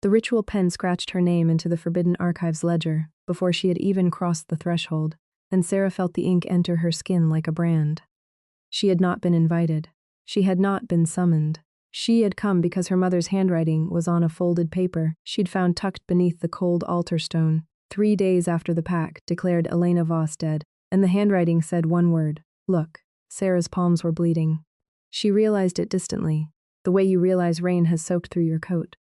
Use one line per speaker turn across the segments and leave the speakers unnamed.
The ritual pen scratched her name into the Forbidden Archives ledger before she had even crossed the threshold, and Sera felt the ink enter her skin like a brand. She had not been invited. She had not been summoned. She had come because her mother's handwriting was on a folded paper she'd found tucked beneath the cold altar stone, 3 days after the pack declared Elena Voss dead, and the handwriting said one word: look. Sera's palms were bleeding. She realized it distantly, the way you realize rain has soaked through your coat.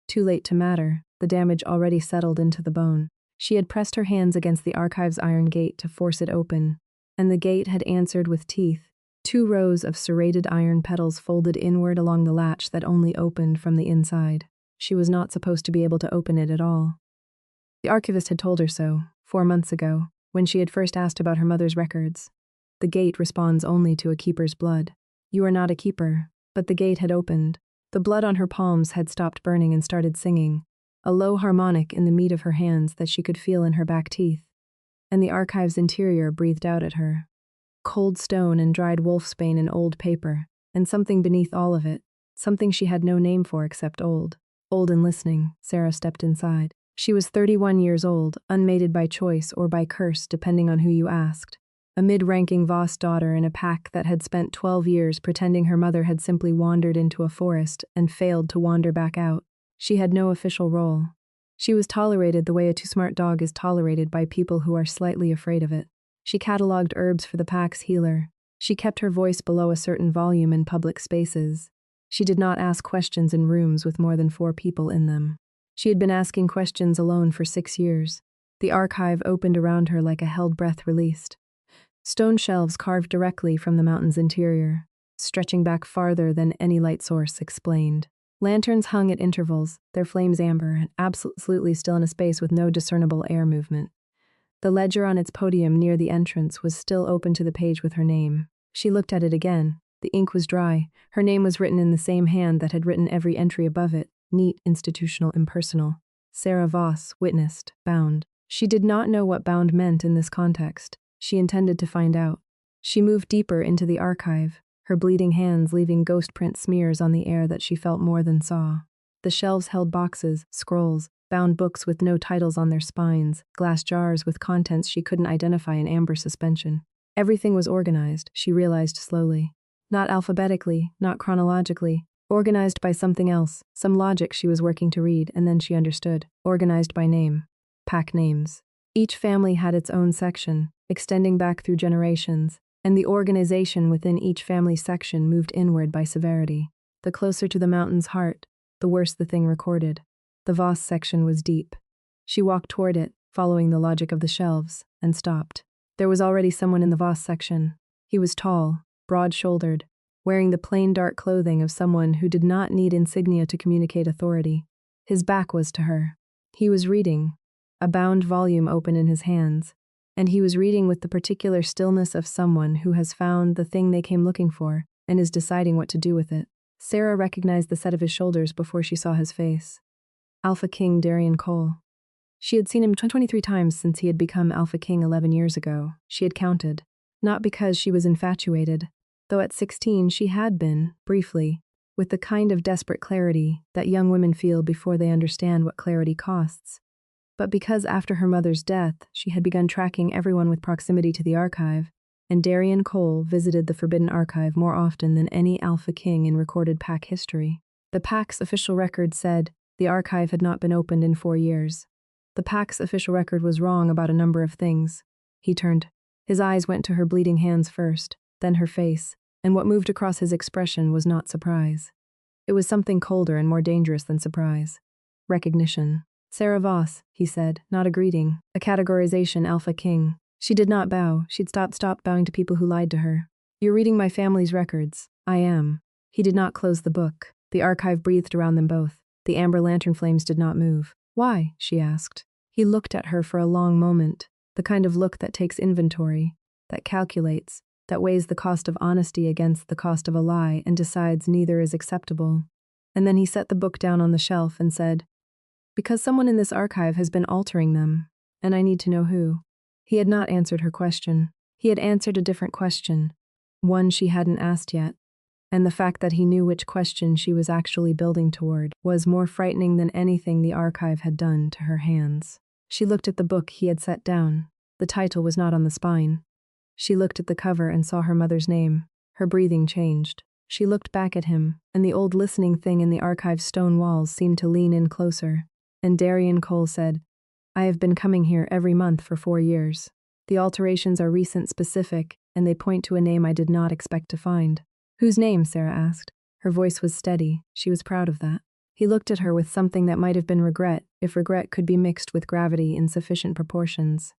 Too late to matter, the damage already settled into the bone. She had pressed her hands against the archive's iron gate to force it open, and the gate had answered with teeth, 2 rows of serrated iron petals folded inward along the latch that only opened from the inside. She was not supposed to be able to open it at all. The archivist had told her so, 4 months ago, when she had first asked about her mother's records. The gate responds only to a keeper's blood. You are not a keeper, but the gate had opened. The blood on her palms had stopped burning and started singing, a low harmonic in the meat of her hands that she could feel in her back teeth. And the archive's interior breathed out at her. Cold stone and dried wolfsbane and old paper, and something beneath all of it, something she had no name for except old. Old and listening, Sera stepped inside. She was 31 years old, unmated by choice or by curse depending on who you asked. A mid-ranking Voss daughter in a pack that had spent 12 years pretending her mother had simply wandered into a forest and failed to wander back out. She had no official role. She was tolerated the way a too-smart dog is tolerated by people who are slightly afraid of it. She catalogued herbs for the pack's healer. She kept her voice below a certain volume in public spaces. She did not ask questions in rooms with more than 4 people in them. She had been asking questions alone for 6 years. The archive opened around her like a held breath released. Stone shelves carved directly from the mountain's interior, stretching back farther than any light source explained. Lanterns hung at intervals, their flames amber and absolutely still in a space with no discernible air movement. The ledger on its podium near the entrance was still open to the page with her name. She looked at it again. The ink was dry. Her name was written in the same hand that had written every entry above it, neat, institutional, impersonal. Sera Voss, witnessed, bound. She did not know what bound meant in this context. She intended to find out. She moved deeper into the archive, her bleeding hands leaving ghost print smears on the air that she felt more than saw. The shelves held boxes, scrolls, bound books with no titles on their spines, glass jars with contents she couldn't identify in amber suspension. Everything was organized, she realized slowly. Not alphabetically, not chronologically, organized by something else, some logic she was working to read, and then she understood. Organized by name. Pack names. Each family had its own section, extending back through generations, and the organization within each family section moved inward by severity. The closer to the mountain's heart, the worse the thing recorded. The Voss section was deep. She walked toward it, following the logic of the shelves, and stopped. There was already someone in the Voss section. He was tall, broad-shouldered, wearing the plain dark clothing of someone who did not need insignia to communicate authority. His back was to her. He was reading, a bound volume open in his hands, and he was reading with the particular stillness of someone who has found the thing they came looking for and is deciding what to do with it. Sera recognized the set of his shoulders before she saw his face. Alpha King Darian Cole. She had seen him 23 times since he had become Alpha King 11 years ago. She had counted. Not because she was infatuated, though at 16 she had been, briefly, with the kind of desperate clarity that young women feel before they understand what clarity costs, but because after her mother's death she had begun tracking everyone with proximity to the archive, and Darian Cole visited the Forbidden Archive more often than any Alpha King in recorded pack history. The pack's official record said the archive had not been opened in 4 years. The pack's official record was wrong about a number of things. He turned. His eyes went to her bleeding hands first, then her face, and what moved across his expression was not surprise. It was something colder and more dangerous than surprise. Recognition. Sera Voss, he said, not a greeting, a categorization. Alpha King. She did not bow. She'd stopped bowing to people who lied to her. You're reading my family's records. I am. He did not close the book. The archive breathed around them both. The amber lantern flames did not move. Why? She asked. He looked at her for a long moment, the kind of look that takes inventory, that calculates, that weighs the cost of honesty against the cost of a lie and decides neither is acceptable. And then he set the book down on the shelf and said, because someone in this archive has been altering them, and I need to know who. He had not answered her question. He had answered a different question, one she hadn't asked yet. and the fact that he knew which question she was actually building toward was more frightening than anything the archive had done to her hands. She looked at the book he had set down. The title was not on the spine. She looked at the cover and saw her mother's name. Her breathing changed. She looked back at him, and the old listening thing in the archive's stone walls seemed to lean in closer. And Darian Cole said, "I have been coming here every month for 4 years. The alterations are recent specific, and they point to a name I did not expect to find." "Whose name?" Sera asked. Her voice was steady. She was proud of that. He looked at her with something that might have been regret, if regret could be mixed with gravity in sufficient proportions.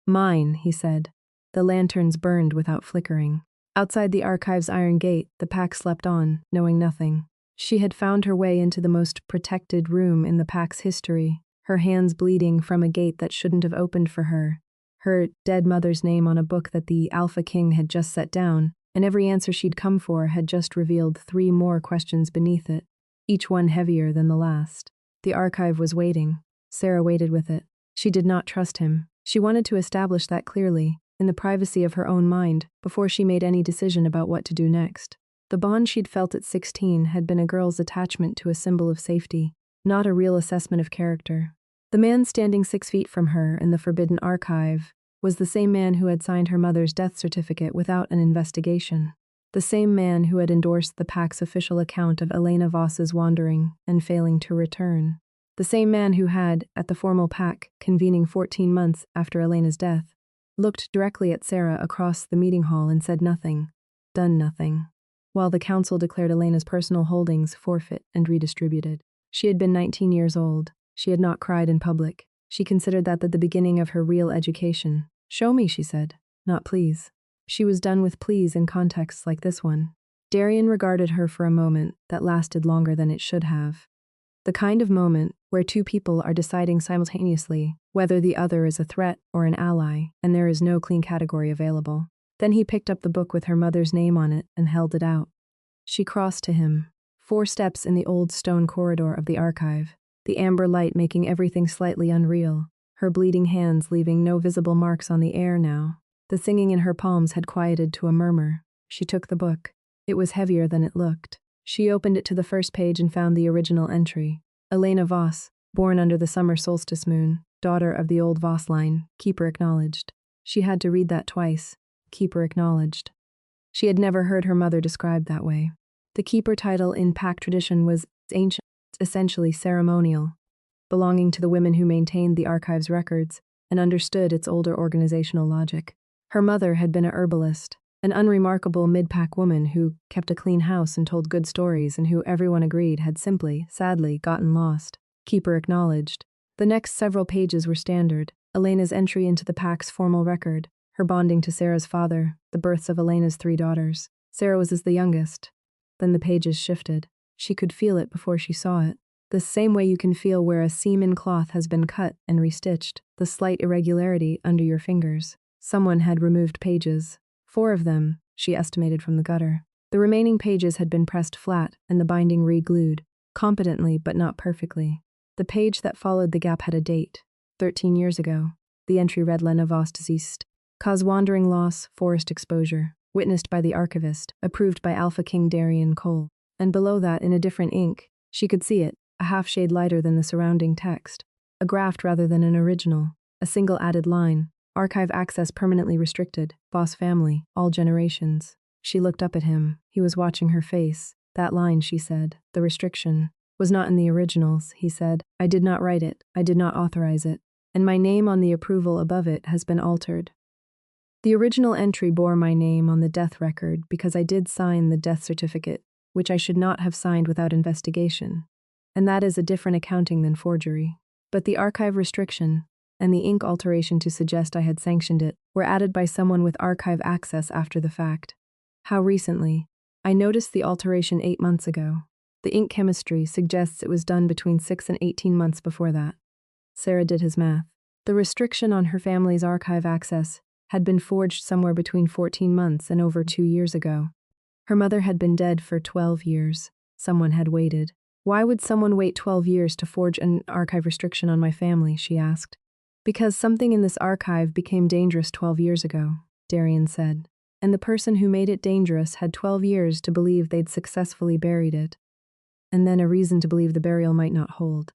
"Mine," he said. The lanterns burned without flickering. Outside the archive's iron gate, the pack slept on, knowing nothing. She had found her way into the most protected room in the pack's history, her hands bleeding from a gate that shouldn't have opened for her, her dead mother's name on a book that the Alpha King had just set down, and every answer she'd come for had just revealed 3 more questions beneath it, each one heavier than the last. The archive was waiting. Sera waited with it. She did not trust him. She wanted to establish that clearly, in the privacy of her own mind, before she made any decision about what to do next. The bond she'd felt at 16 had been a girl's attachment to a symbol of safety, not a real assessment of character. The man standing 6 feet from her in the forbidden archive was the same man who had signed her mother's death certificate without an investigation. The same man who had endorsed the pack's official account of Elena Voss's wandering and failing to return. The same man who had, at the formal pack convening 14 months after Elena's death, looked directly at Sera across the meeting hall and said nothing, done nothing, while the council declared Elena's personal holdings forfeit and redistributed. She had been 19 years old. She had not cried in public. She considered that the beginning of her real education. "Show me," she said, "not please." She was done with please in contexts like this one. Darian regarded her for a moment that lasted longer than it should have. The kind of moment where 2 people are deciding simultaneously whether the other is a threat or an ally, and there is no clean category available. Then he picked up the book with her mother's name on it and held it out. She crossed to him. 4 steps in the old stone corridor of the archive, the amber light making everything slightly unreal, her bleeding hands leaving no visible marks on the air now. The singing in her palms had quieted to a murmur. She took the book. It was heavier than it looked. She opened it to the first page and found the original entry. Elena Voss, born under the summer solstice moon, daughter of the old Voss line, keeper acknowledged. She had to read that twice. Keeper acknowledged. She had never heard her mother described that way. The keeper title in pack tradition was ancient, essentially ceremonial, belonging to the women who maintained the archive's records and understood its older organizational logic. Her mother had been a herbalist, an unremarkable mid-pack woman who kept a clean house and told good stories and who everyone agreed had simply, sadly, gotten lost. Keeper acknowledged. The next several pages were standard. Elena's entry into the pack's formal record, her bonding to Sera's father, the births of Elena's 3 daughters. Sera was the youngest. Then the pages shifted. She could feel it before she saw it. The same way you can feel where a seam in cloth has been cut and restitched, the slight irregularity under your fingers. Someone had removed pages. 4 of them, she estimated from the gutter. The remaining pages had been pressed flat and the binding re-glued, competently but not perfectly. The page that followed the gap had a date, 13 years ago. The entry read Lena Voss deceased. Cause wandering loss, forest exposure. Witnessed by the archivist, approved by Alpha King Darian Cole. And below that, in a different ink, she could see it, a half shade lighter than the surrounding text. A graft rather than an original. A single added line. Archive access permanently restricted. Voss family, all generations. She looked up at him. He was watching her face. That line, she said, the restriction, was not in the originals, he said. I did not write it. I did not authorize it. And my name on the approval above it has been altered. The original entry bore my name on the death record because I did sign the death certificate, which I should not have signed without investigation. And that is a different accounting than forgery. But the archive restriction and the ink alteration to suggest I had sanctioned it were added by someone with archive access after the fact. How recently? I noticed the alteration 8 months ago. The ink chemistry suggests it was done between 6 and 18 months before that. Sera did his math. The restriction on her family's archive access had been forged somewhere between 14 months and over 2 years ago. Her mother had been dead for 12 years. Someone had waited. Why would someone wait 12 years to forge an archive restriction on my family, she asked. Because something in this archive became dangerous 12 years ago, Darian said. and the person who made it dangerous had 12 years to believe they'd successfully buried it. And then a reason to believe the burial might not hold.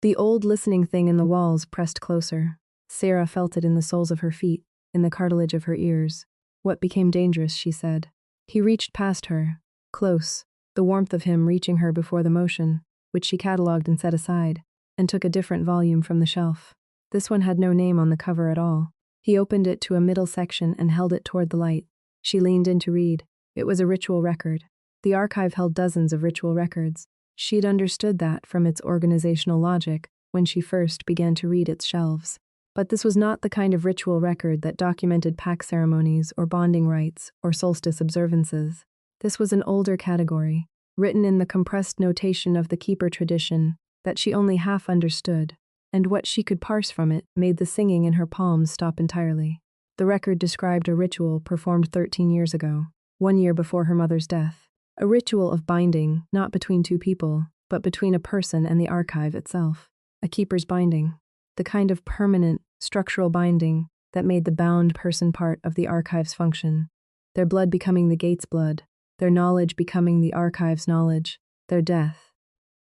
The old listening thing in the walls pressed closer. Sera felt it in the soles of her feet, in the cartilage of her ears. What became dangerous, she said. He reached past her, close, the warmth of him reaching her before the motion, which she catalogued and set aside, and took a different volume from the shelf. This one had no name on the cover at all. He opened it to a middle section and held it toward the light. She leaned in to read. It was a ritual record. The archive held dozens of ritual records. She'd understood that from its organizational logic when she first began to read its shelves. But this was not the kind of ritual record that documented pact ceremonies or bonding rites or solstice observances. This was an older category, written in the compressed notation of the keeper tradition that she only half understood, and what she could parse from it made the singing in her palms stop entirely. The record described a ritual performed 13 years ago, 1 year before her mother's death. A ritual of binding, not between two people, but between a person and the archive itself. A keeper's binding. The kind of permanent, structural binding that made the bound person part of the archive's function. Their blood becoming the gate's blood, their knowledge becoming the archive's knowledge, their death,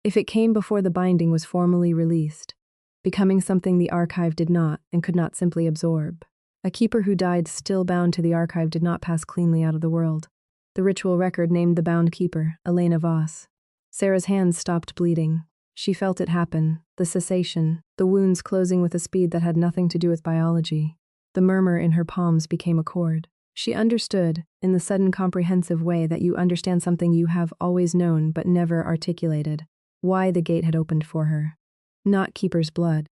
if it came before the binding was formally released, becoming something the archive did not and could not simply absorb. A keeper who died still bound to the archive did not pass cleanly out of the world. The ritual record named the bound keeper, Sera Voss. Sera's hands stopped bleeding. She felt it happen, the cessation, the wounds closing with a speed that had nothing to do with biology. The murmur in her palms became a chord. She understood, in the sudden comprehensive way that you understand something you have always known but never articulated, why the gate had opened for her. Not keeper's blood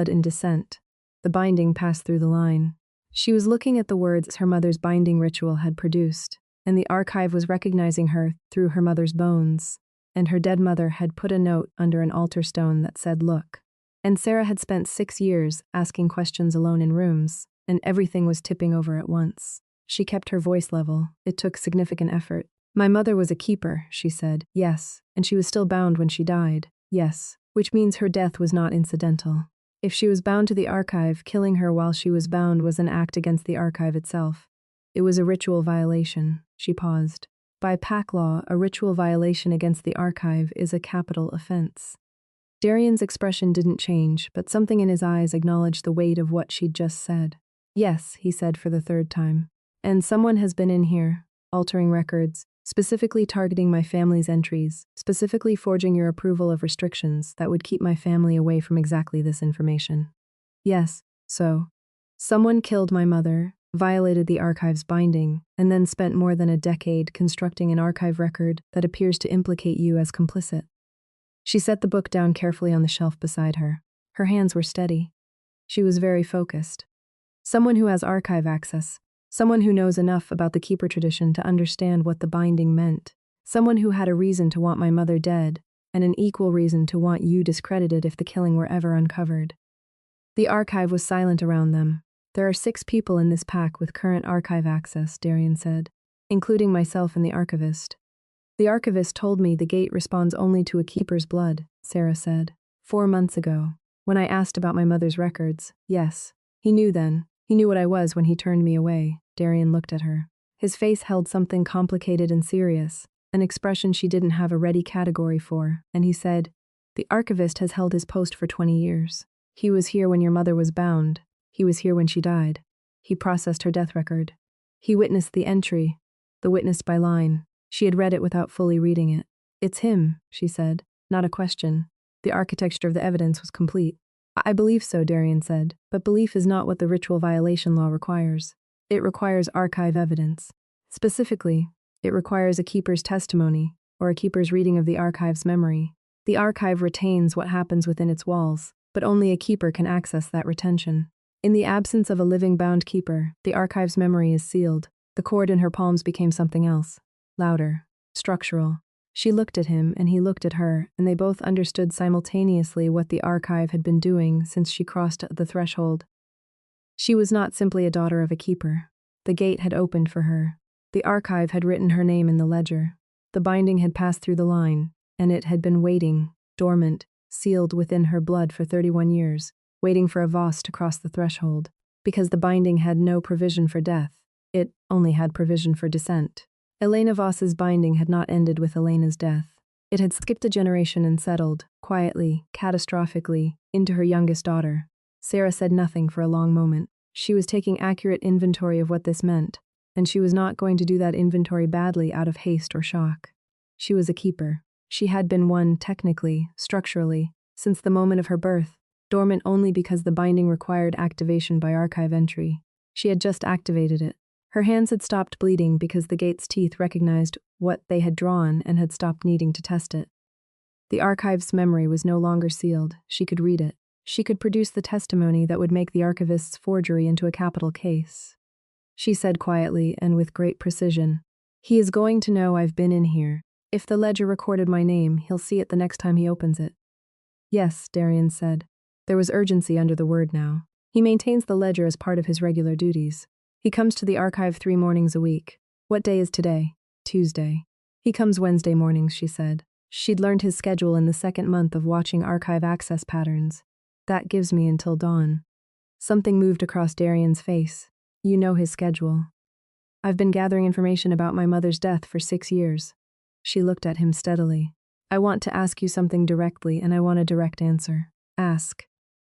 in descent. The binding passed through the line. She was looking at the words her mother's binding ritual had produced, and the archive was recognizing her through her mother's bones, and her dead mother had put a note under an altar stone that said, "Look." And Sera had spent 6 years asking questions alone in rooms, and everything was tipping over at once. She kept her voice level. It took significant effort. "My mother was a keeper," she said. "Yes. And she was still bound when she died." "Yes. Which means her death was not incidental. If she was bound to the archive, killing her while she was bound was an act against the archive itself. It was a ritual violation." She paused. By pact law, a ritual violation against the archive is a capital offense. Darian's expression didn't change, but something in his eyes acknowledged the weight of what she'd just said. "Yes," he said for the third time. "And someone has been in here, altering records, specifically targeting my family's entries, specifically forging your approval of restrictions that would keep my family away from exactly this information." "Yes, so. Someone killed my mother, violated the archive's binding, and then spent more than a decade constructing an archive record that appears to implicate you as complicit." She set the book down carefully on the shelf beside her. Her hands were steady. She was very focused. "Someone who has archive access. Someone who knows enough about the keeper tradition to understand what the binding meant. Someone who had a reason to want my mother dead, and an equal reason to want you discredited if the killing were ever uncovered." The archive was silent around them. "There are 6 people in this pack with current archive access," Darian said, "including myself and the archivist." "The archivist told me the gate responds only to a keeper's blood," Sera said. 4 months ago, when I asked about my mother's records. Yes. He knew then. He knew what I was when he turned me away." Darian looked at her. His face held something complicated and serious, an expression she didn't have a ready category for, and he said, "The archivist has held his post for 20 years. He was here when your mother was bound. He was here when she died. He processed her death record. He witnessed the entry, the witness by line. She had read it without fully reading it. "It's him," she said, not a question. The architecture of the evidence was complete. "I believe so," Darian said, "but belief is not what the ritual violation law requires. It requires archive evidence. Specifically, it requires a keeper's testimony, or a keeper's reading of the archive's memory. The archive retains what happens within its walls, but only a keeper can access that retention. In the absence of a living bound keeper, the archive's memory is sealed." The chord in her palms became something else. Louder. Structural. She looked at him and he looked at her, and they both understood simultaneously what the archive had been doing since she crossed the threshold. She was not simply a daughter of a keeper. The gate had opened for her. The archive had written her name in the ledger. The binding had passed through the line, and it had been waiting, dormant, sealed within her blood for 31 years, waiting for a Voss to cross the threshold, because the binding had no provision for death. It only had provision for dissent. Elena Voss's binding had not ended with Elena's death. It had skipped a generation and settled, quietly, catastrophically, into her youngest daughter. Sera said nothing for a long moment. She was taking accurate inventory of what this meant, and she was not going to do that inventory badly out of haste or shock. She was a keeper. She had been one, technically, structurally, since the moment of her birth, dormant only because the binding required activation by archive entry. She had just activated it. Her hands had stopped bleeding because the gate's teeth recognized what they had drawn and had stopped needing to test it. The archive's memory was no longer sealed. She could read it. She could produce the testimony that would make the archivist's forgery into a capital case. She said quietly and with great precision, "He is going to know I've been in here. If the ledger recorded my name, he'll see it the next time he opens it." "Yes," Darian said. There was urgency under the word now. "He maintains the ledger as part of his regular duties. He comes to the archive 3 mornings a week. What day is today?" "Tuesday." "He comes Wednesday mornings," she said. She'd learned his schedule in the 2nd month of watching archive access patterns. "That gives me until dawn." Something moved across Darian's face. "You know his schedule." "I've been gathering information about my mother's death for 6 years. She looked at him steadily. "I want to ask you something directly, and I want a direct answer." "Ask."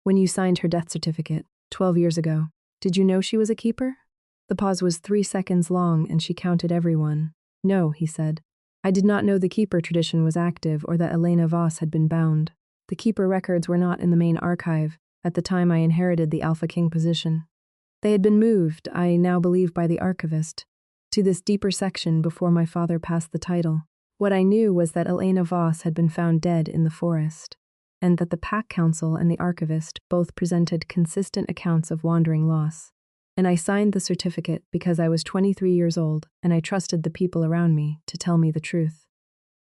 "When you signed her death certificate, 12 years ago, did you know she was a keeper?" The pause was 3 seconds long, and she counted everyone. "No," he said. "I did not know the keeper tradition was active or that Elena Voss had been bound. The keeper records were not in the main archive at the time I inherited the Alpha King position. They had been moved, I now believe by the archivist, to this deeper section before my father passed the title. What I knew was that Elena Voss had been found dead in the forest, and that the Pack Council and the archivist both presented consistent accounts of wandering loss. And I signed the certificate because I was 23 years old and I trusted the people around me to tell me the truth."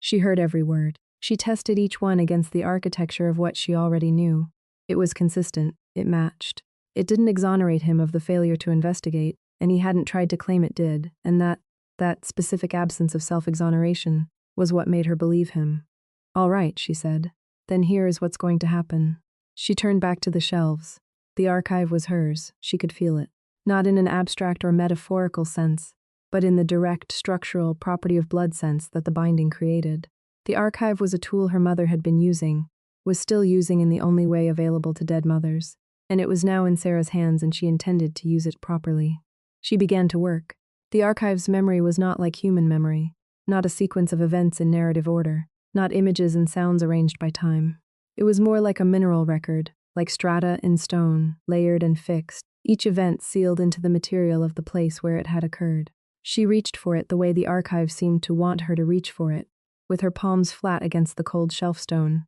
She heard every word. She tested each one against the architecture of what she already knew. It was consistent. It matched. It didn't exonerate him of the failure to investigate, and he hadn't tried to claim it did, and that specific absence of self-exoneration was what made her believe him. "All right," she said. "Then here is what's going to happen." She turned back to the shelves. The archive was hers. She could feel it. Not in an abstract or metaphorical sense, but in the direct, structural, property of blood sense that the binding created. The archive was a tool her mother had been using, was still using in the only way available to dead mothers, and it was now in Sera's hands and she intended to use it properly. She began to work. The archive's memory was not like human memory, not a sequence of events in narrative order, not images and sounds arranged by time. It was more like a mineral record, like strata in stone, layered and fixed, each event sealed into the material of the place where it had occurred. She reached for it the way the archive seemed to want her to reach for it, with her palms flat against the cold shelf stone,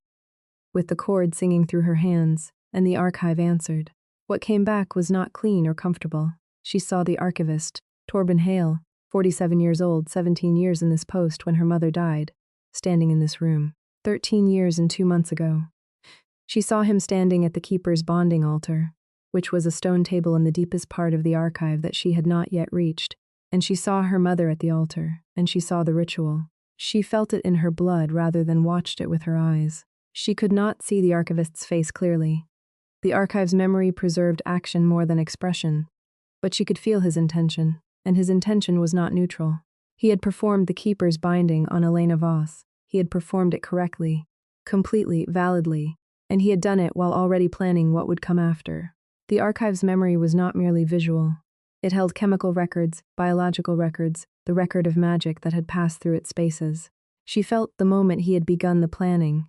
with the cord singing through her hands, and the archive answered. What came back was not clean or comfortable. She saw the archivist, Torben Hale, 47 years old, 17 years in this post when her mother died, standing in this room, 13 years and 2 months ago. She saw him standing at the keeper's bonding altar, which was a stone table in the deepest part of the archive that she had not yet reached, and she saw her mother at the altar, and she saw the ritual. She felt it in her blood rather than watched it with her eyes. She could not see the archivist's face clearly. The archive's memory preserved action more than expression, but she could feel his intention, and his intention was not neutral. He had performed the keeper's binding on Elena Voss. He had performed it correctly, completely, validly, and he had done it while already planning what would come after. The archive's memory was not merely visual. It held chemical records, biological records, the record of magic that had passed through its spaces. She felt the moment he had begun the planning,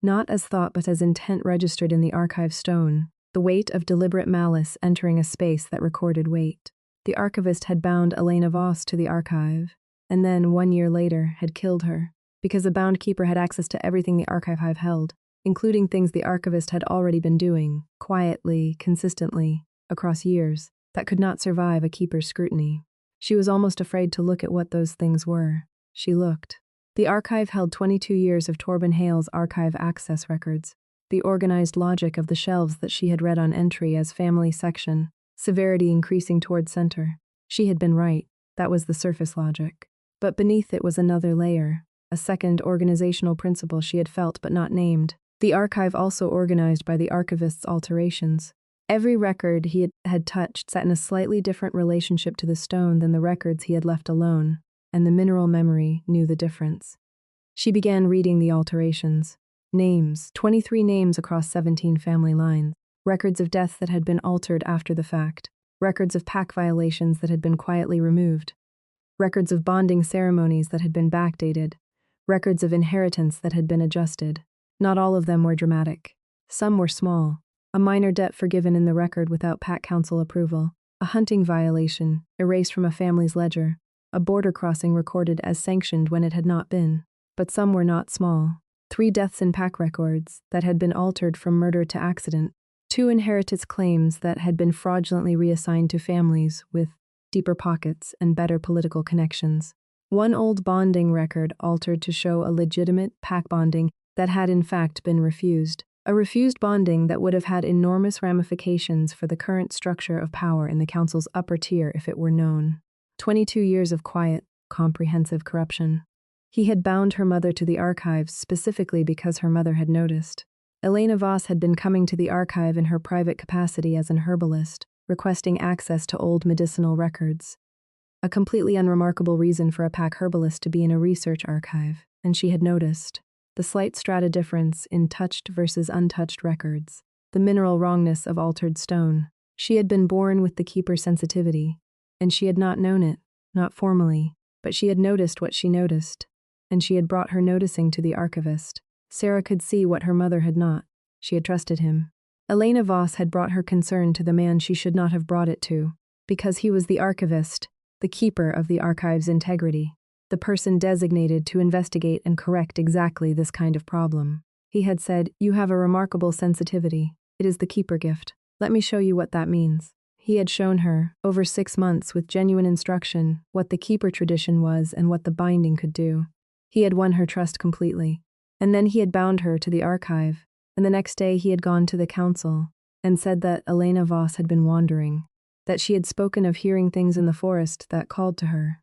not as thought but as intent registered in the archive stone, the weight of deliberate malice entering a space that recorded weight. The archivist had bound Elena Voss to the archive, and then, 1 year later, had killed her, because a bound keeper had access to everything the archive held, including things the archivist had already been doing, quietly, consistently, across years, that could not survive a keeper's scrutiny. She was almost afraid to look at what those things were. She looked. The archive held 22 years of Torben Hale's archive access records, the organized logic of the shelves that she had read on entry as family section, severity increasing toward center. She had been right. That was the surface logic. But beneath it was another layer, a second organizational principle she had felt but not named. The archive also organized by the archivist's alterations. Every record he had touched sat in a slightly different relationship to the stone than the records he had left alone, and the mineral memory knew the difference. She began reading the alterations. Names, 23 names across 17 family lines, records of death that had been altered after the fact, records of pact violations that had been quietly removed, records of bonding ceremonies that had been backdated, records of inheritance that had been adjusted. Not all of them were dramatic. Some were small. A minor debt forgiven in the record without pact council approval, a hunting violation erased from a family's ledger, a border crossing recorded as sanctioned when it had not been. But some were not small. 3 deaths in pact records that had been altered from murder to accident, 2 inheritance claims that had been fraudulently reassigned to families with deeper pockets and better political connections, 1 old bonding record altered to show a legitimate pact bonding that had in fact been refused, a refused bonding that would have had enormous ramifications for the current structure of power in the council's upper tier if it were known. 22 years of quiet, comprehensive corruption. He had bound her mother to the archives specifically because her mother had noticed. Sera Voss had been coming to the archive in her private capacity as an herbalist, requesting access to old medicinal records. A completely unremarkable reason for a pack herbalist to be in a research archive, and she had noticed the slight strata difference in touched versus untouched records, the mineral wrongness of altered stone. She had been born with the keeper's sensitivity, and she had not known it, not formally, but she had noticed what she noticed, and she had brought her noticing to the archivist. Sera could see what her mother had not. She had trusted him. Sera Voss had brought her concern to the man she should not have brought it to, because he was the archivist, the keeper of the archive's integrity, the person designated to investigate and correct exactly this kind of problem. He had said, "You have a remarkable sensitivity. It is the keeper gift. Let me show you what that means." He had shown her, over 6 months with genuine instruction, what the keeper tradition was and what the binding could do. He had won her trust completely. And then he had bound her to the archive, and the next day he had gone to the council and said that Sera Voss had been wandering, that she had spoken of hearing things in the forest that called to her,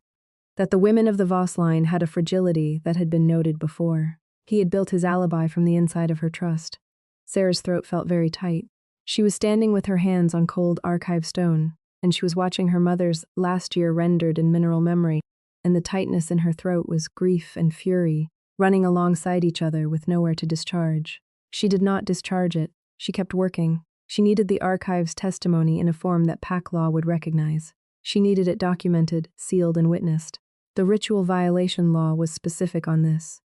that the women of the Voss line had a fragility that had been noted before. He had built his alibi from the inside of her trust. Sera's throat felt very tight. She was standing with her hands on cold archive stone, and she was watching her mother's last year rendered in mineral memory, and the tightness in her throat was grief and fury, running alongside each other with nowhere to discharge. She did not discharge it. She kept working. She needed the archive's testimony in a form that pack law would recognize. She needed it documented, sealed, and witnessed. The ritual violation law was specific on this.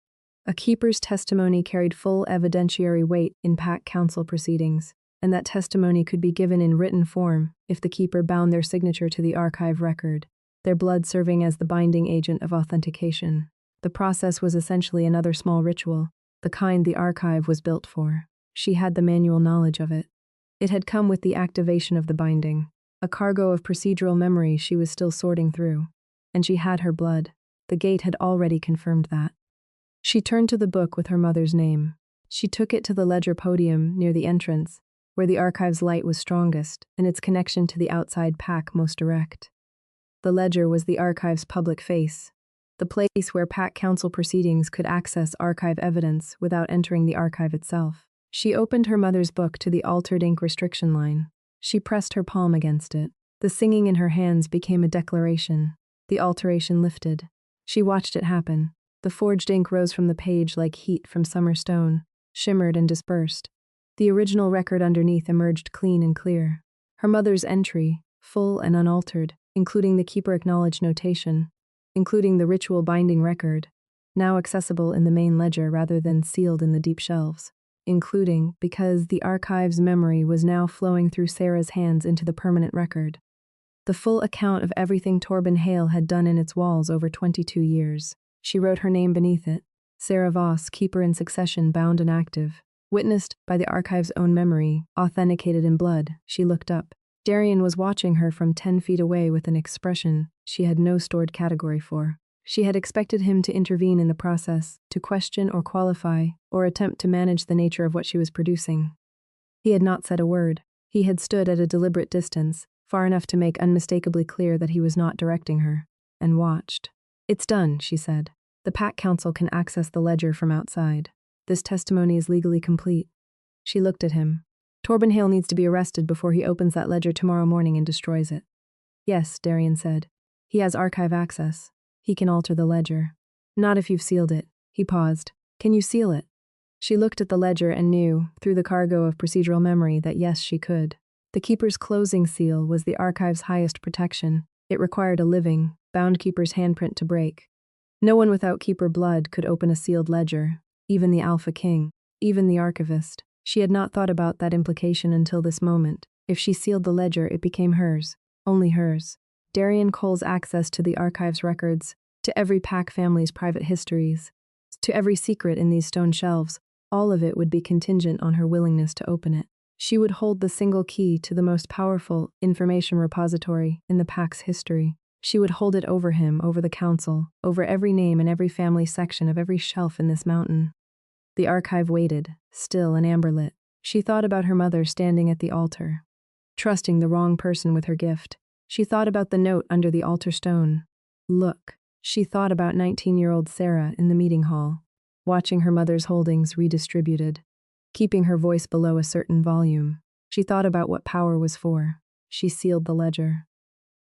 A keeper's testimony carried full evidentiary weight in pack council proceedings, and that testimony could be given in written form if the keeper bound their signature to the archive record, their blood serving as the binding agent of authentication. The process was essentially another small ritual, the kind the archive was built for. She had the manual knowledge of it. It had come with the activation of the binding, a cargo of procedural memory she was still sorting through. And she had her blood. The gate had already confirmed that. She turned to the book with her mother's name. She took it to the ledger podium near the entrance, where the archive's light was strongest and its connection to the outside pack most direct. The ledger was the archive's public face, the place where pack council proceedings could access archive evidence without entering the archive itself. She opened her mother's book to the altered ink restriction line. She pressed her palm against it. The singing in her hands became a declaration. The alteration lifted. She watched it happen. The forged ink rose from the page like heat from summer stone, shimmered and dispersed. The original record underneath emerged clean and clear. Her mother's entry, full and unaltered, including the keeper-acknowledged notation, including the ritual binding record, now accessible in the main ledger rather than sealed in the deep shelves, including because the archive's memory was now flowing through Sera's hands into the permanent record. The full account of everything Torben Hale had done in its walls over 22 years. She wrote her name beneath it. Sera Voss, keeper in succession, bound and active. Witnessed by the archive's own memory, authenticated in blood. She looked up. Darian was watching her from 10 feet away with an expression she had no stored category for. She had expected him to intervene in the process, to question or qualify, or attempt to manage the nature of what she was producing. He had not said a word. He had stood at a deliberate distance, far enough to make unmistakably clear that he was not directing her, and watched. "It's done," she said. "The Pack Council can access the ledger from outside. This testimony is legally complete." She looked at him. Torben Hale needs to be arrested before he opens that ledger tomorrow morning and destroys it. Yes, Darian said. He has archive access. He can alter the ledger. Not if you've sealed it. He paused. Can you seal it? She looked at the ledger and knew, through the cargo of procedural memory, that yes, she could. The keeper's closing seal was the archive's highest protection. It required a living, bound keeper's handprint to break. No one without keeper blood could open a sealed ledger, even the Alpha King, even the archivist. She had not thought about that implication until this moment. If she sealed the ledger, it became hers, only hers. Darian Cole's access to the archive's records, to every Pack family's private histories, to every secret in these stone shelves, all of it would be contingent on her willingness to open it. She would hold the single key to the most powerful information repository in the Pack's history. She would hold it over him, over the council, over every name and every family section of every shelf in this mountain. The archive waited, still and amber-lit. She thought about her mother standing at the altar, trusting the wrong person with her gift. She thought about the note under the altar stone. Look. She thought about 19-year-old Sera in the meeting hall, watching her mother's holdings redistributed, keeping her voice below a certain volume. She thought about what power was for. She sealed the ledger.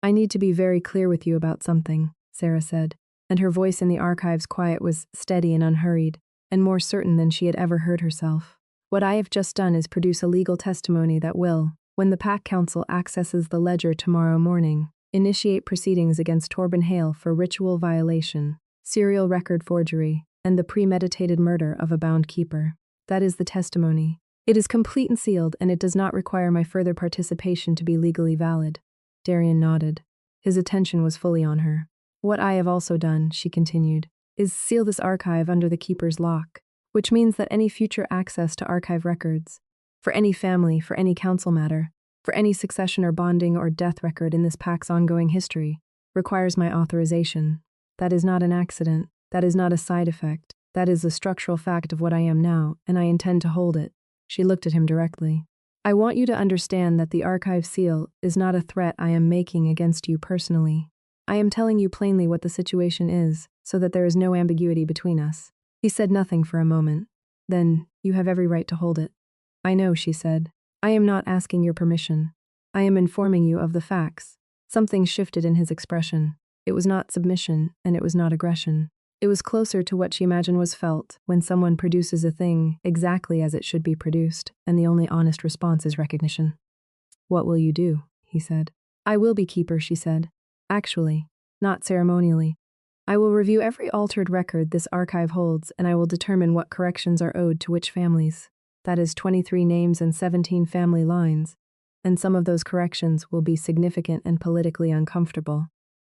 I need to be very clear with you about something, Sera said, and her voice in the archive's quiet was steady and unhurried, and more certain than she had ever heard herself. What I have just done is produce a legal testimony that will, when the Pack Council accesses the ledger tomorrow morning, initiate proceedings against Torben Hale for ritual violation, serial record forgery, and the premeditated murder of a bound keeper. That is the testimony. It is complete and sealed, and it does not require my further participation to be legally valid. Darian nodded. His attention was fully on her. What I have also done, she continued, is seal this archive under the keeper's lock, which means that any future access to archive records, for any family, for any council matter, for any succession or bonding or death record in this Pack's ongoing history, requires my authorization. That is not an accident. That is not a side effect. That is the structural fact of what I am now, and I intend to hold it. She looked at him directly. I want you to understand that the archive seal is not a threat I am making against you personally. I am telling you plainly what the situation is, so that there is no ambiguity between us. He said nothing for a moment. Then, you have every right to hold it. I know, she said. I am not asking your permission. I am informing you of the facts. Something shifted in his expression. It was not submission, and it was not aggression. It was closer to what she imagined was felt when someone produces a thing exactly as it should be produced, and the only honest response is recognition. What will you do? He said. I will be keeper, she said. Actually, not ceremonially. I will review every altered record this archive holds, and I will determine what corrections are owed to which families. That is 23 names and 17 family lines, and some of those corrections will be significant and politically uncomfortable.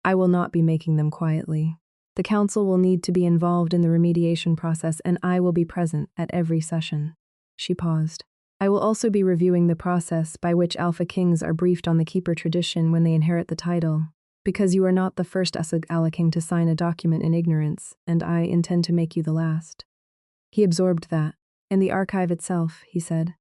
I will not be making them quietly. The council will need to be involved in the remediation process, and I will be present at every session. She paused. I will also be reviewing the process by which Alpha Kings are briefed on the Keeper tradition when they inherit the title, because you are not the first Asag Ala King to sign a document in ignorance, and I intend to make you the last. He absorbed that. And the archive itself, he said,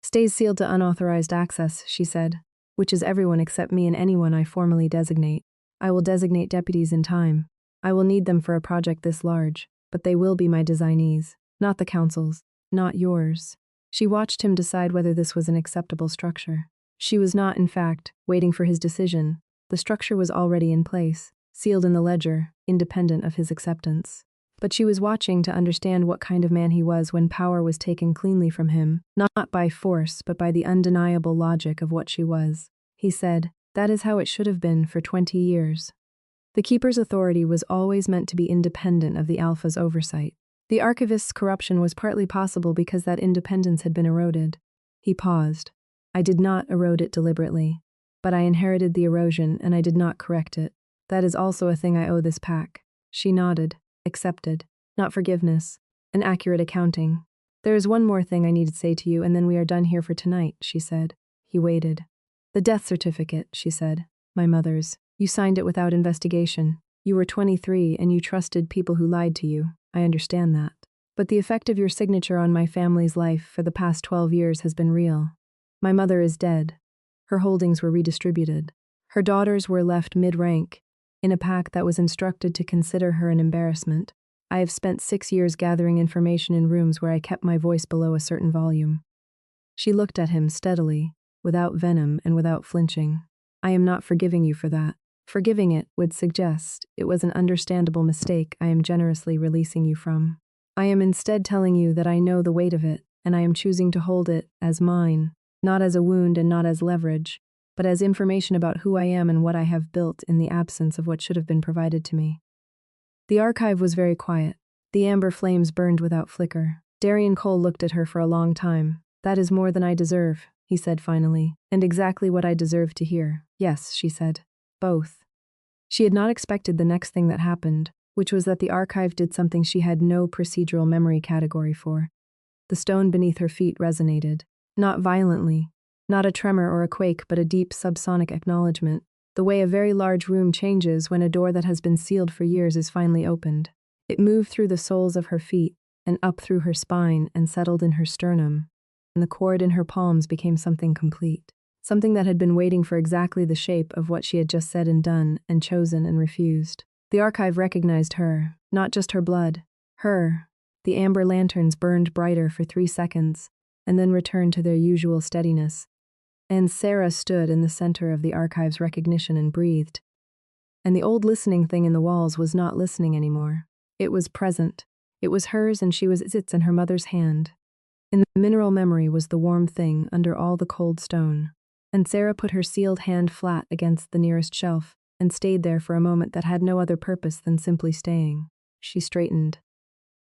stays sealed to unauthorized access, she said, which is everyone except me and anyone I formally designate. I will designate deputies in time. I will need them for a project this large, but they will be my designees, not the council's, not yours. She watched him decide whether this was an acceptable structure. She was not, in fact, waiting for his decision. The structure was already in place, sealed in the ledger, independent of his acceptance. But she was watching to understand what kind of man he was when power was taken cleanly from him, not by force, but by the undeniable logic of what she was. He said, that is how it should have been for 20 years. The Keeper's authority was always meant to be independent of the Alpha's oversight. The archivist's corruption was partly possible because that independence had been eroded. He paused. I did not erode it deliberately, but I inherited the erosion and I did not correct it. That is also a thing I owe this pack. She nodded. Accepted. Not forgiveness. An accurate accounting. There is one more thing I need to say to you, and then we are done here for tonight, she said. He waited. The death certificate, she said. My mother's. You signed it without investigation. You were 23 and you trusted people who lied to you. I understand that. But the effect of your signature on my family's life for the past 12 years has been real. My mother is dead. Her holdings were redistributed. Her daughters were left mid-rank, in a pack that was instructed to consider her an embarrassment. I have spent 6 years gathering information in rooms where I kept my voice below a certain volume. She looked at him steadily, without venom and without flinching. I am not forgiving you for that. Forgiving it would suggest it was an understandable mistake I am generously releasing you from. I am instead telling you that I know the weight of it, and I am choosing to hold it as mine, not as a wound and not as leverage, but as information about who I am and what I have built in the absence of what should have been provided to me. The archive was very quiet. The amber flames burned without flicker. Darian Cole looked at her for a long time. That is more than I deserve, he said finally, and exactly what I deserve to hear. Yes, she said. Both. She had not expected the next thing that happened, which was that the archive did something she had no procedural memory category for. The stone beneath her feet resonated. Not violently, not a tremor or a quake, but a deep subsonic acknowledgement, the way a very large room changes when a door that has been sealed for years is finally opened. It moved through the soles of her feet and up through her spine and settled in her sternum, and the cord in her palms became something complete. Something that had been waiting for exactly the shape of what she had just said and done and chosen and refused. The archive recognized her, not just her blood. Her. The amber lanterns burned brighter for 3 seconds, and then returned to their usual steadiness. And Sera stood in the center of the archive's recognition and breathed. And the old listening thing in the walls was not listening anymore. It was present. It was hers, and she was its in her mother's hand. In the mineral memory was the warm thing under all the cold stone. And Sera put her sealed hand flat against the nearest shelf and stayed there for a moment that had no other purpose than simply staying. She straightened.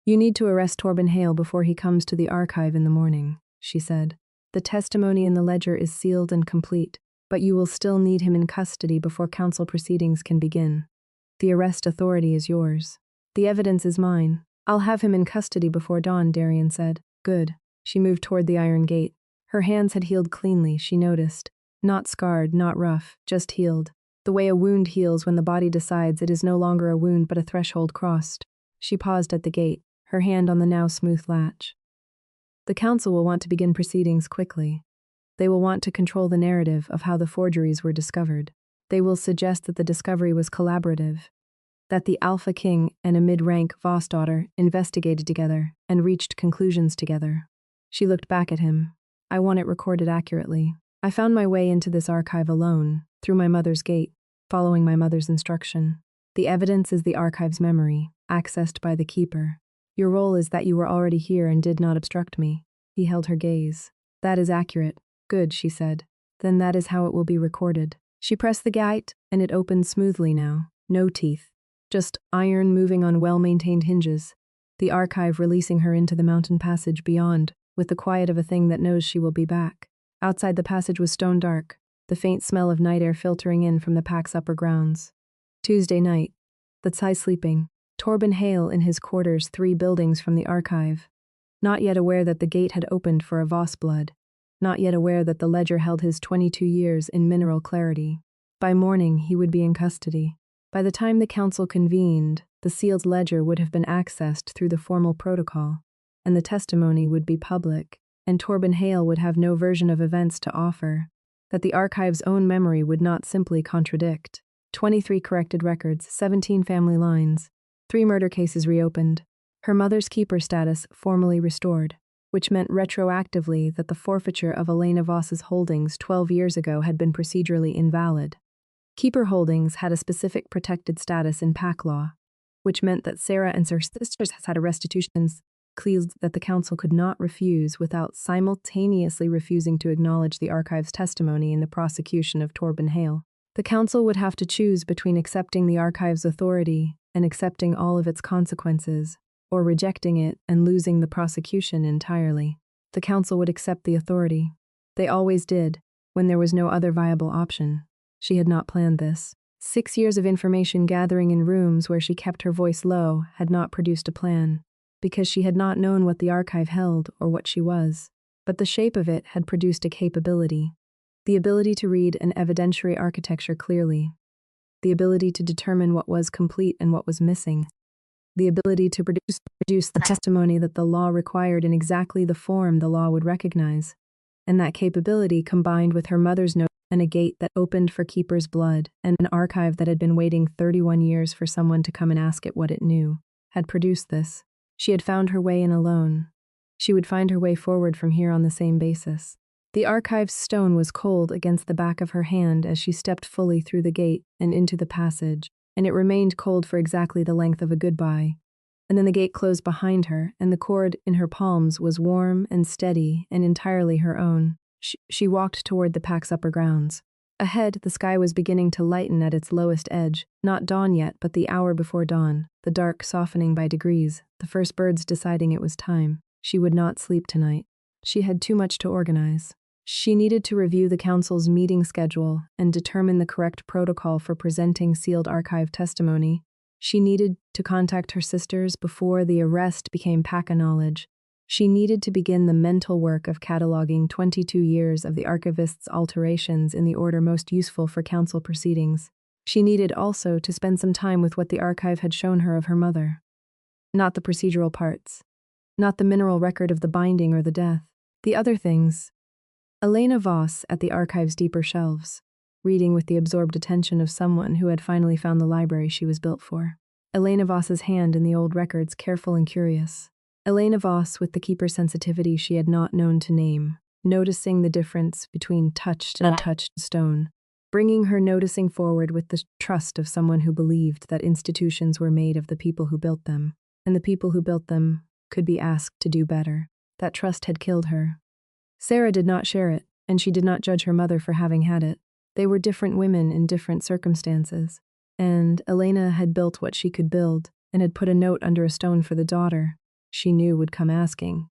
You need to arrest Torben Hale before he comes to the archive in the morning, she said. The testimony in the ledger is sealed and complete, but you will still need him in custody before council proceedings can begin. The arrest authority is yours. The evidence is mine. I'll have him in custody before dawn, Darian said. Good. She moved toward the iron gate. Her hands had healed cleanly, she noticed. Not scarred, not rough, just healed. The way a wound heals when the body decides it is no longer a wound but a threshold crossed. She paused at the gate, her hand on the now smooth latch. The council will want to begin proceedings quickly. They will want to control the narrative of how the forgeries were discovered. They will suggest that the discovery was collaborative, that the Alpha King and a mid-rank Voss daughter investigated together and reached conclusions together. She looked back at him. I want it recorded accurately. I found my way into this archive alone, through my mother's gate, following my mother's instruction. The evidence is the archive's memory, accessed by the keeper. Your role is that you were already here and did not obstruct me. He held her gaze. That is accurate. Good, she said. Then that is how it will be recorded. She pressed the gate, and it opened smoothly now. No teeth. Just iron moving on well-maintained hinges. The archive releasing her into the mountain passage beyond, with the quiet of a thing that knows she will be back. Outside the passage was stone dark, the faint smell of night air filtering in from the pack's upper grounds. Tuesday night. The Tsai sleeping. Torben Hale in his quarters 3 buildings from the archive. Not yet aware that the gate had opened for a Voss blood. Not yet aware that the ledger held his 22 years in mineral clarity. By morning, he would be in custody. By the time the council convened, the sealed ledger would have been accessed through the formal protocol, and the testimony would be public, and Torben Hale would have no version of events to offer, that the archive's own memory would not simply contradict. 23 corrected records, 17 family lines, 3 murder cases reopened, her mother's keeper status formally restored, which meant retroactively that the forfeiture of Elena Voss's holdings 12 years ago had been procedurally invalid. Keeper holdings had a specific protected status in pack law, which meant that Sera and her sisters had a restitution clause that the council could not refuse without simultaneously refusing to acknowledge the archive's testimony in the prosecution of Torben Hale. The council would have to choose between accepting the archive's authority and accepting all of its consequences, or rejecting it and losing the prosecution entirely. The council would accept the authority. They always did, when there was no other viable option. She had not planned this. 6 years of information gathering in rooms where she kept her voice low had not produced a plan, because she had not known what the archive held or what she was. But the shape of it had produced a capability. The ability to read an evidentiary architecture clearly. The ability to determine what was complete and what was missing. The ability to produce the testimony that the law required in exactly the form the law would recognize. And that capability, combined with her mother's note and a gate that opened for Keeper's blood and an archive that had been waiting 31 years for someone to come and ask it what it knew, had produced this. She had found her way in alone. She would find her way forward from here on the same basis. The archive's stone was cold against the back of her hand as she stepped fully through the gate and into the passage, and it remained cold for exactly the length of a goodbye. And then the gate closed behind her, and the cord in her palms was warm and steady and entirely her own. She walked toward the pack's upper grounds. Ahead, the sky was beginning to lighten at its lowest edge, not dawn yet, but the hour before dawn, the dark softening by degrees, the first birds deciding it was time. She would not sleep tonight. She had too much to organize. She needed to review the council's meeting schedule and determine the correct protocol for presenting sealed archive testimony. She needed to contact her sisters before the arrest became PACA knowledge. She needed to begin the mental work of cataloging 22 years of the archivist's alterations in the order most useful for council proceedings. She needed also to spend some time with what the archive had shown her of her mother. Not the procedural parts. Not the mineral record of the binding or the death. The other things. Sera Voss at the archive's deeper shelves, reading with the absorbed attention of someone who had finally found the library she was built for. Sera Voss's hand in the old records, careful and curious. Sera Voss with the keeper's sensitivity she had not known to name, noticing the difference between touched and untouched stone, bringing her noticing forward with the trust of someone who believed that institutions were made of the people who built them, and the people who built them could be asked to do better. That trust had killed her. Sera did not share it, and she did not judge her mother for having had it. They were different women in different circumstances, and Elena had built what she could build and had put a note under a stone for the daughter she knew would come asking.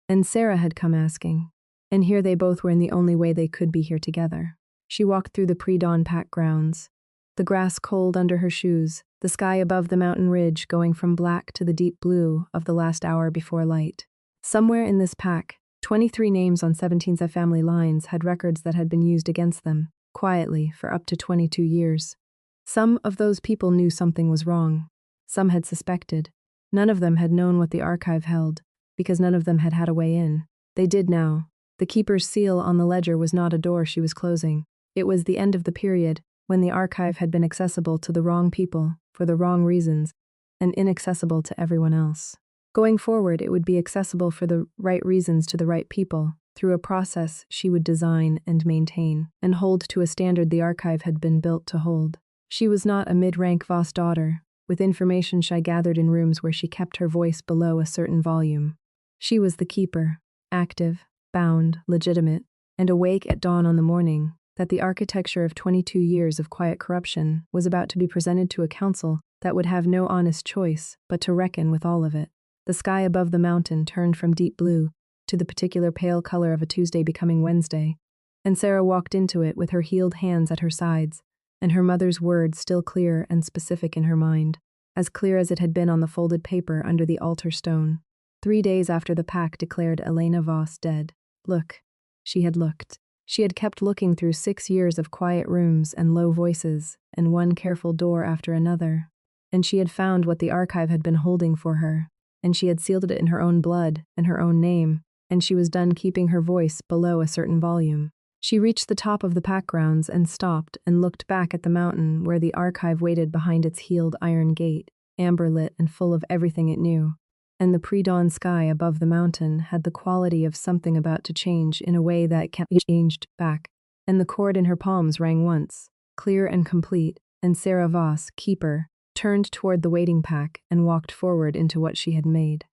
And Sera had come asking, and here they both were in the only way they could be here together. She walked through the pre-dawn pack grounds, the grass cold under her shoes, the sky above the mountain ridge going from black to the deep blue of the last hour before light. Somewhere in this pack, 23 names on 17th family lines had records that had been used against them, quietly, for up to 22 years. Some of those people knew something was wrong. Some had suspected. None of them had known what the archive held, because none of them had had a way in. They did now. The keeper's seal on the ledger was not a door she was closing. It was the end of the period when the archive had been accessible to the wrong people, for the wrong reasons, and inaccessible to everyone else. Going forward, it would be accessible for the right reasons to the right people, through a process she would design and maintain, and hold to a standard the archive had been built to hold. She was not a mid-rank Voss daughter, with information she gathered in rooms where she kept her voice below a certain volume. She was the keeper, active, bound, legitimate, and awake at dawn on the morning that the architecture of 22 years of quiet corruption was about to be presented to a council that would have no honest choice but to reckon with all of it. The sky above the mountain turned from deep blue to the particular pale color of a Tuesday becoming Wednesday, and Sera walked into it with her healed hands at her sides, and her mother's words still clear and specific in her mind, as clear as it had been on the folded paper under the altar stone. 3 days after the pack declared Sera Voss dead. Look. She had looked. She had kept looking through 6 years of quiet rooms and low voices, and one careful door after another, and she had found what the archive had been holding for her, and she had sealed it in her own blood and her own name, and she was done keeping her voice below a certain volume. She reached the top of the pack grounds and stopped and looked back at the mountain where the archive waited behind its healed iron gate, amber-lit and full of everything it knew. And the pre-dawn sky above the mountain had the quality of something about to change in a way that can't be changed back. And the chord in her palms rang once, clear and complete, and Sera Voss, keeper, turned toward the waiting pack and walked forward into what she had made.